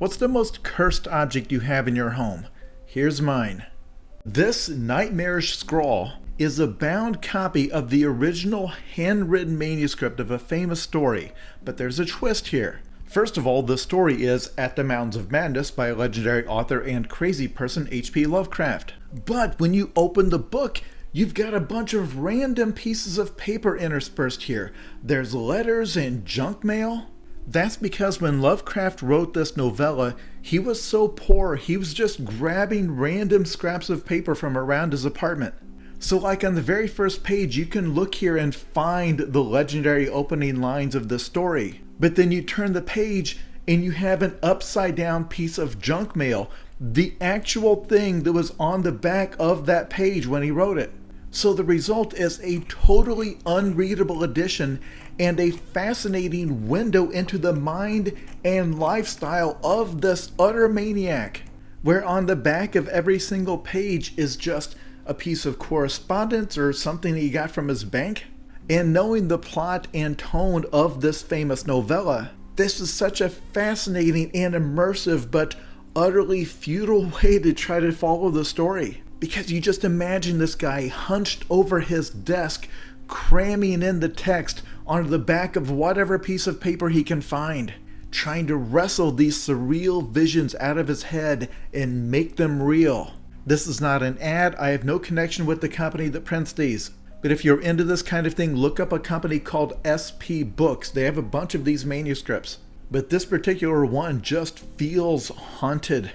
What's the most cursed object you have in your home? Here's mine. This nightmarish scrawl is a bound copy of the original handwritten manuscript of a famous story, but there's a twist here. First of all, the story is At the Mountains of Madness by legendary author and crazy person H.P. Lovecraft. But when you open the book, you've got a bunch of random pieces of paper interspersed here. There's letters and junk mail. That's because when Lovecraft wrote this novella, he was so poor he was just grabbing random scraps of paper from around his apartment. So like on the very first page, you can look here and find the legendary opening lines of the story. But then you turn the page and you have an upside down piece of junk mail, the actual thing that was on the back of that page when he wrote it. So the result is a totally unreadable edition and a fascinating window into the mind and lifestyle of this utter maniac, where on the back of every single page is just a piece of correspondence or something he got from his bank. And knowing the plot and tone of this famous novella, this is such a fascinating and immersive but utterly futile way to try to follow the story. Because you just imagine this guy hunched over his desk, cramming in the text onto the back of whatever piece of paper he can find, trying to wrestle these surreal visions out of his head and make them real. This is not an ad. I have no connection with the company that prints these. But if you're into this kind of thing, look up a company called SP Books. They have a bunch of these manuscripts. But this particular one just feels haunted.